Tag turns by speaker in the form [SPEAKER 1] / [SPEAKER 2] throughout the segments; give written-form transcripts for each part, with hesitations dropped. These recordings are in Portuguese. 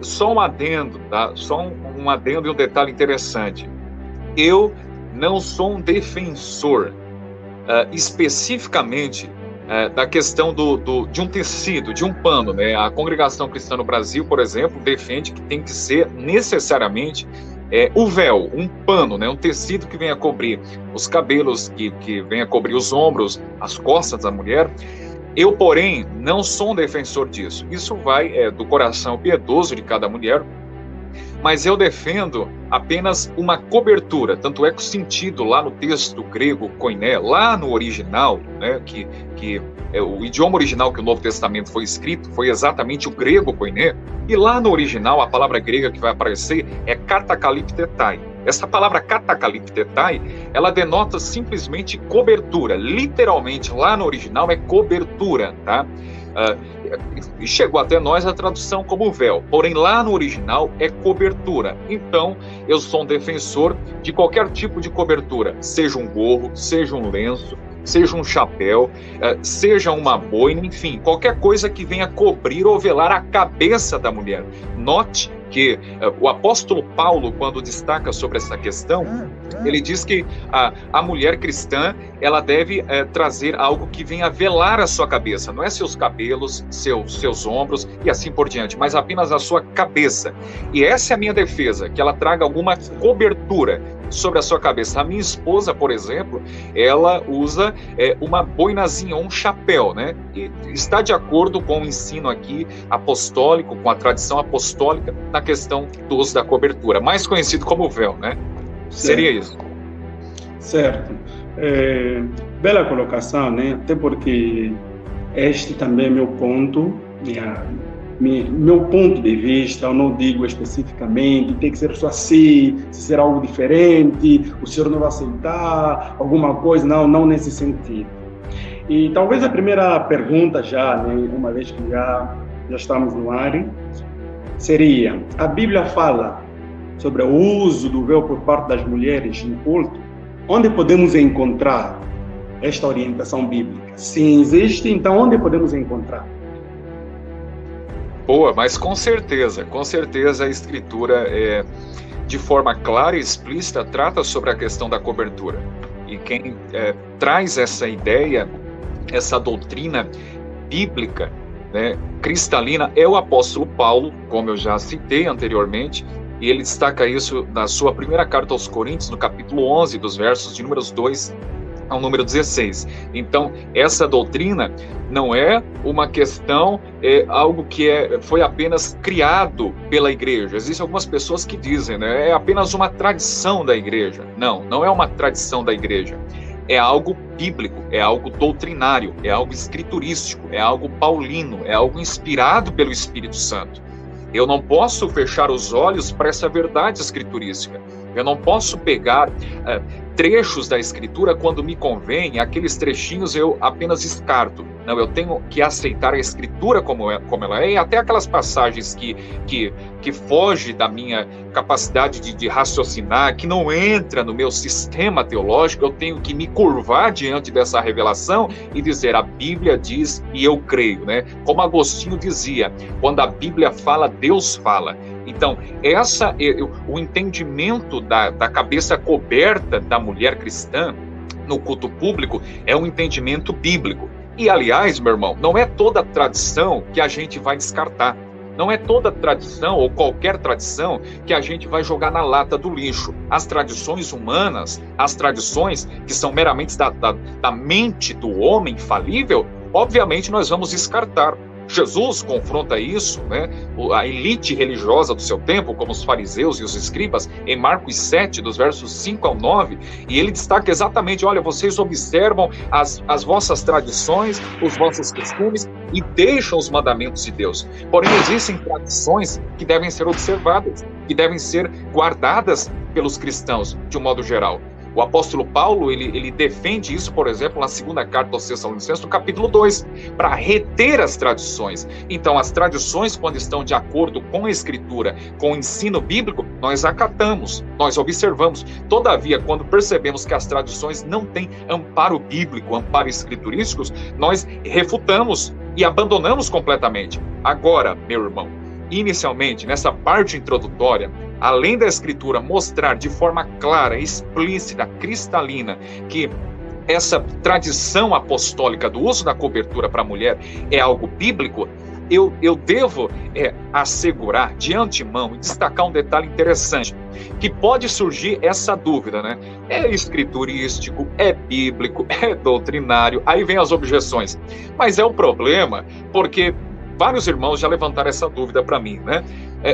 [SPEAKER 1] Só um adendo, tá? Só um adendo e um detalhe interessante. Eu não sou um defensor especificamente da questão de um tecido, de um pano, né? A Congregação Cristã no Brasil, por exemplo, defende que tem que ser necessariamente o véu, um pano, né? Um tecido que venha cobrir os cabelos, que venha cobrir os ombros, as costas da mulher. Eu, porém, não sou um defensor disso. Isso vai do coração piedoso de cada mulher, mas eu defendo apenas uma cobertura, tanto é que o sentido lá no texto grego koiné, lá no original, né, que o idioma original que o Novo Testamento foi escrito foi exatamente o grego koiné, e lá no original a palavra grega que vai aparecer é katakaliptetai. Essa palavra katakaliptetai, ela denota simplesmente cobertura, literalmente lá no original é cobertura, tá? Chegou até nós a tradução como véu, porém lá no original é cobertura. Então, eu sou um defensor de qualquer tipo de cobertura, seja um gorro, seja um lenço, seja um chapéu, seja uma boina, enfim, qualquer coisa que venha cobrir ou velar a cabeça da mulher. Note que o apóstolo Paulo, quando destaca sobre essa questão, ele diz que a mulher cristã, ela deve trazer algo que venha velar a sua cabeça, não é seus cabelos, seus ombros e assim por diante, mas apenas a sua cabeça. E essa é a minha defesa, que ela traga alguma cobertura sobre a sua cabeça. A minha esposa, por exemplo, ela usa uma boinazinha, um chapéu, né? E está de acordo com o ensino aqui apostólico, com a tradição apostólica, na questão do uso da cobertura, mais conhecido como véu, né? Seria isso.
[SPEAKER 2] Certo. Bela colocação, né? Até porque este também é meu ponto, meu ponto de vista. Eu não digo especificamente, tem que ser só assim, se ser algo diferente, o senhor não vai aceitar alguma coisa, não nesse sentido. E talvez a primeira pergunta já, né, uma vez que já estamos no ar, seria: a Bíblia fala sobre o uso do véu por parte das mulheres no culto? Onde podemos encontrar esta orientação bíblica? Se existe, então onde podemos encontrar?
[SPEAKER 1] Boa, mas com certeza a Escritura, de forma clara e explícita, trata sobre a questão da cobertura. E quem traz essa ideia, essa doutrina bíblica, né, cristalina, é o apóstolo Paulo, como eu já citei anteriormente, e ele destaca isso na sua primeira carta aos Coríntios, no capítulo 11, dos versos de números 2 ao número 16. Então, essa doutrina não é uma questão, algo que foi apenas criado pela igreja. Existem algumas pessoas que dizem, né, é apenas uma tradição da igreja. Não é uma tradição da igreja. É algo bíblico, é algo doutrinário, é algo escriturístico, é algo paulino, é algo inspirado pelo Espírito Santo. Eu não posso fechar os olhos para essa verdade escriturística. Eu não posso pegar trechos da Escritura quando me convém, aqueles trechinhos eu apenas descarto. Não, eu tenho que aceitar a Escritura como ela é, e até aquelas passagens que fogem da minha capacidade de raciocinar, que não entra no meu sistema teológico, eu tenho que me curvar diante dessa revelação e dizer: a Bíblia diz e eu creio, né? Como Agostinho dizia, quando a Bíblia fala, Deus fala. Então, o entendimento da cabeça coberta da mulher cristã no culto público é um entendimento bíblico. E, aliás, meu irmão, não é toda tradição que a gente vai descartar. Não é toda tradição ou qualquer tradição que a gente vai jogar na lata do lixo. As tradições humanas, as tradições que são meramente da mente do homem falível, obviamente nós vamos descartar. Jesus confronta isso, né? A elite religiosa do seu tempo, como os fariseus e os escribas, em Marcos 7, dos versos 5 ao 9, e ele destaca exatamente: olha, vocês observam as vossas tradições, os vossos costumes e deixam os mandamentos de Deus. Porém, existem tradições que devem ser observadas, que devem ser guardadas pelos cristãos, de um modo geral. O apóstolo Paulo, ele defende isso, por exemplo, na segunda carta aos Tessalonicenses, no capítulo 2, para reter as tradições. Então, as tradições, quando estão de acordo com a Escritura, com o ensino bíblico, nós acatamos, nós observamos. Todavia, quando percebemos que as tradições não têm amparo bíblico, amparo escriturístico, nós refutamos e abandonamos completamente. Agora, meu irmão, inicialmente, nessa parte introdutória, além da Escritura mostrar de forma clara, explícita, cristalina, que essa tradição apostólica do uso da cobertura para a mulher é algo bíblico, eu devo assegurar de antemão e destacar um detalhe interessante, que pode surgir essa dúvida, né? É escriturístico, é bíblico, é doutrinário, aí vem as objeções. Mas é um problema, porque vários irmãos já levantaram essa dúvida para mim, né?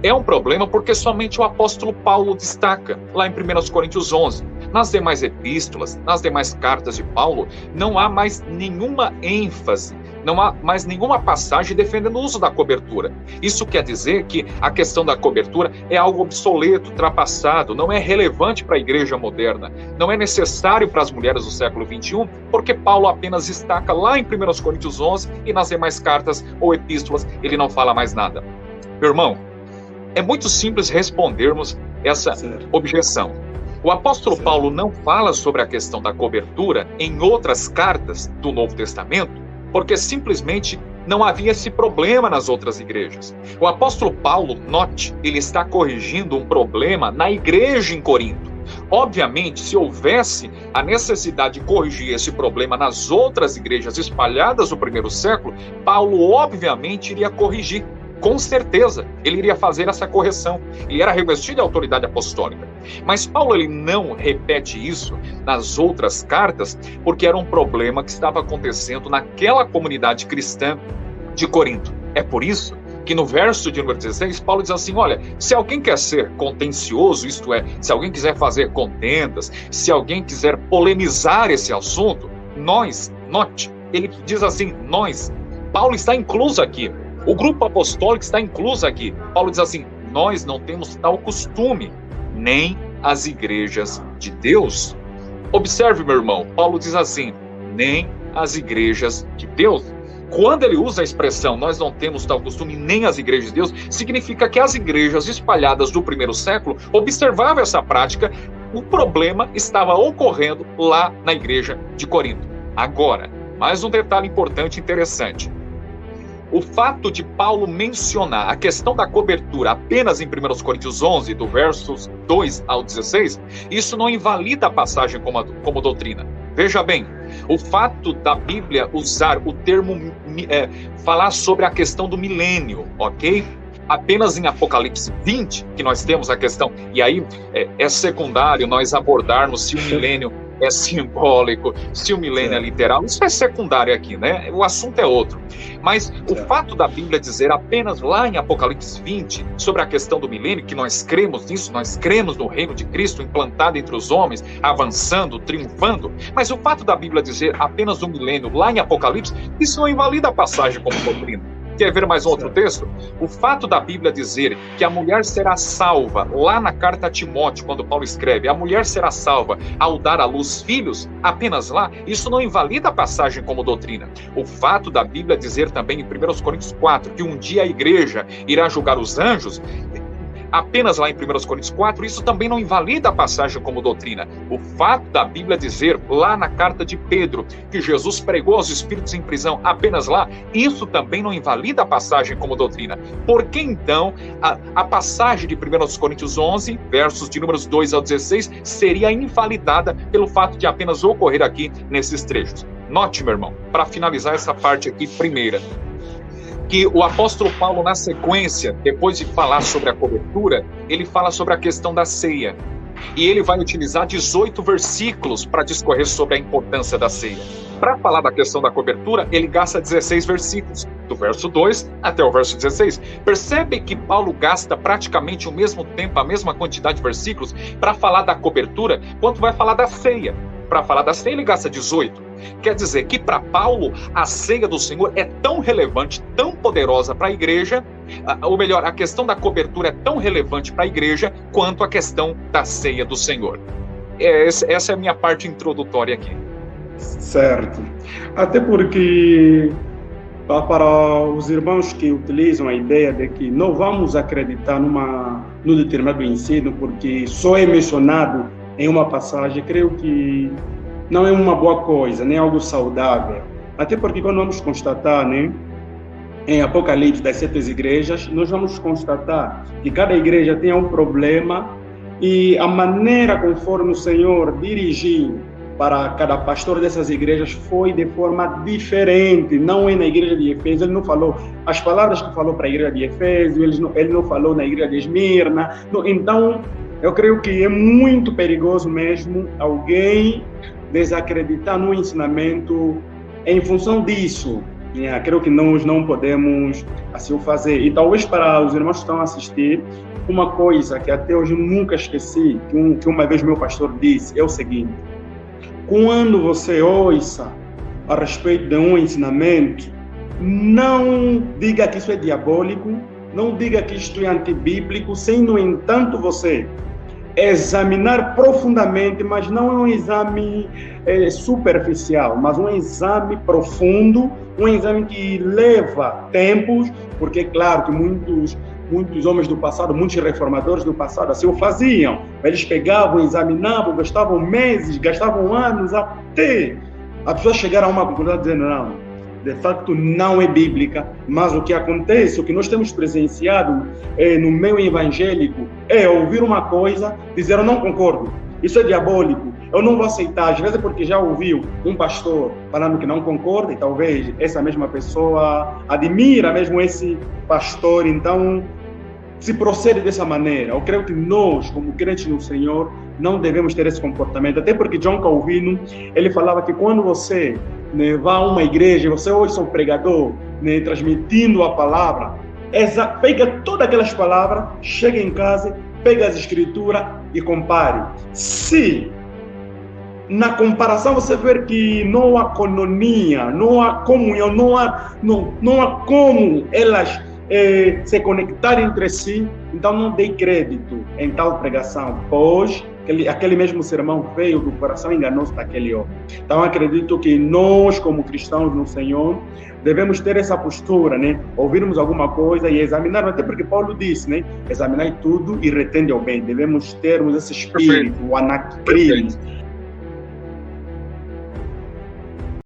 [SPEAKER 1] É um problema porque somente o apóstolo Paulo destaca, lá em 1 Coríntios 11. Nas demais epístolas, nas demais cartas de Paulo, não há mais nenhuma ênfase, não há mais nenhuma passagem defendendo o uso da cobertura. Isso quer dizer que a questão da cobertura é algo obsoleto, ultrapassado, não é relevante para a igreja moderna, não é necessário para as mulheres do século XXI, porque Paulo apenas destaca lá em 1 Coríntios 11 e nas demais cartas ou epístolas ele não fala mais nada. Meu irmão, é muito simples respondermos essa objeção. O apóstolo Paulo não fala sobre a questão da cobertura em outras cartas do Novo Testamento, porque simplesmente não havia esse problema nas outras igrejas. O apóstolo Paulo, note, ele está corrigindo um problema na igreja em Corinto. Obviamente, se houvesse a necessidade de corrigir esse problema nas outras igrejas espalhadas no primeiro século, Paulo obviamente iria corrigir. Com certeza, ele iria fazer essa correção. Ele era revestido de autoridade apostólica. Mas Paulo ele não repete isso nas outras cartas, porque era um problema que estava acontecendo naquela comunidade cristã de Corinto. É por isso que no verso de número 16, Paulo diz assim, olha, se alguém quer ser contencioso, isto é, se alguém quiser fazer contendas, se alguém quiser polemizar esse assunto, nós, note, ele diz assim, nós, Paulo está incluso aqui. O grupo apostólico está incluso aqui. Paulo diz assim, nós não temos tal costume, nem as igrejas de Deus. Observe, meu irmão, Paulo diz assim, nem as igrejas de Deus. Quando ele usa a expressão, nós não temos tal costume, nem as igrejas de Deus, significa que as igrejas espalhadas do primeiro século observavam essa prática, o problema estava ocorrendo lá na igreja de Corinto. Agora, mais um detalhe importante e interessante. O fato de Paulo mencionar a questão da cobertura apenas em 1 Coríntios 11, do versos 2 ao 16, isso não invalida a passagem como doutrina. Veja bem, o fato da Bíblia usar o termo, falar sobre a questão do milênio, ok? Apenas em Apocalipse 20, que nós temos a questão, e aí é secundário nós abordarmos se o milênio é simbólico, se o milênio é literal, isso é secundário aqui, né? O assunto é outro. Mas o fato da Bíblia dizer apenas lá em Apocalipse 20, sobre a questão do milênio, que nós cremos nisso, nós cremos no reino de Cristo implantado entre os homens, avançando, triunfando, mas o fato da Bíblia dizer apenas do milênio lá em Apocalipse, isso não invalida a passagem como doutrina. Quer ver mais um outro texto? O fato da Bíblia dizer que a mulher será salva, lá na carta a Timóteo, quando Paulo escreve, a mulher será salva ao dar à luz filhos, apenas lá, isso não invalida a passagem como doutrina. O fato da Bíblia dizer também em 1 Coríntios 4, que um dia a igreja irá julgar os anjos, apenas lá em 1 Coríntios 4, isso também não invalida a passagem como doutrina. O fato da Bíblia dizer, lá na carta de Pedro, que Jesus pregou aos espíritos em prisão, apenas lá, isso também não invalida a passagem como doutrina. Por que então a passagem de 1 Coríntios 11, versos de números 2 ao 16, seria invalidada pelo fato de apenas ocorrer aqui nesses trechos? Note, meu irmão, para finalizar essa parte aqui primeira, que o apóstolo Paulo, na sequência, depois de falar sobre a cobertura, ele fala sobre a questão da ceia. E ele vai utilizar 18 versículos para discorrer sobre a importância da ceia. Para falar da questão da cobertura, ele gasta 16 versículos, do verso 2 até o verso 16. Percebe que Paulo gasta praticamente o mesmo tempo, a mesma quantidade de versículos, para falar da cobertura, quanto vai falar da ceia. Para falar da ceia, ele gasta 18. Quer dizer que para Paulo, a ceia do Senhor é tão relevante, tão poderosa para a igreja, ou melhor, a questão da cobertura é tão relevante para a igreja, quanto a questão da ceia do Senhor. Essa é a minha parte introdutória aqui.
[SPEAKER 2] Certo. Até porque, para os irmãos que utilizam a ideia de que não vamos acreditar no determinado ensino, porque só é mencionado em uma passagem, creio que não é uma boa coisa, nem algo saudável. Até porque quando vamos constatar, né, em Apocalipse das 7 igrejas, nós vamos constatar que cada igreja tem um problema e a maneira conforme o Senhor dirigiu para cada pastor dessas igrejas foi de forma diferente. Não é na igreja de Efésio, ele não falou as palavras que falou para a igreja de Efésio, ele não falou na igreja de Esmirna. Então, eu creio que é muito perigoso mesmo alguém desacreditar no ensinamento em função disso. Creio que nós não podemos assim fazer. E talvez para os irmãos que estão a assistir, uma coisa que até hoje nunca esqueci, que uma vez meu pastor disse, é o seguinte: quando você ouça a respeito de um ensinamento, não diga que isso é diabólico, não diga que isto é antibíblico, sem, no entanto, você examinar profundamente, mas não é um exame superficial, mas um exame profundo, um exame que leva tempos, porque, claro, que muitos homens do passado, muitos reformadores do passado assim o faziam. Eles pegavam, examinavam, gastavam meses, gastavam anos, até a pessoa chegar a uma conclusão dizendo, não, de facto não é bíblica, mas o que acontece, o que nós temos presenciado no meio evangélico é ouvir uma coisa, dizer eu não concordo, isso é diabólico, eu não vou aceitar, às vezes porque já ouviu um pastor falando que não concorda e talvez essa mesma pessoa admira mesmo esse pastor, então se procede dessa maneira. Eu creio que nós, como crentes no Senhor, não devemos ter esse comportamento, até porque John Calvino, ele falava que quando você vá a uma igreja, você ouça um pregador transmitindo a palavra, pega todas aquelas palavras, chega em casa, pega as escrituras e compare. Se na comparação você ver que não há cononia, não há comunhão, não há como elas se conectar entre si, então não dei crédito em tal pregação, pois aquele mesmo sermão veio do coração enganoso daquele homem. Então acredito que nós, como cristãos no Senhor, devemos ter essa postura, ouvirmos alguma coisa e examinar, até porque Paulo disse, examinar tudo e retende ao bem. Devemos termos esse espírito, o anacrino,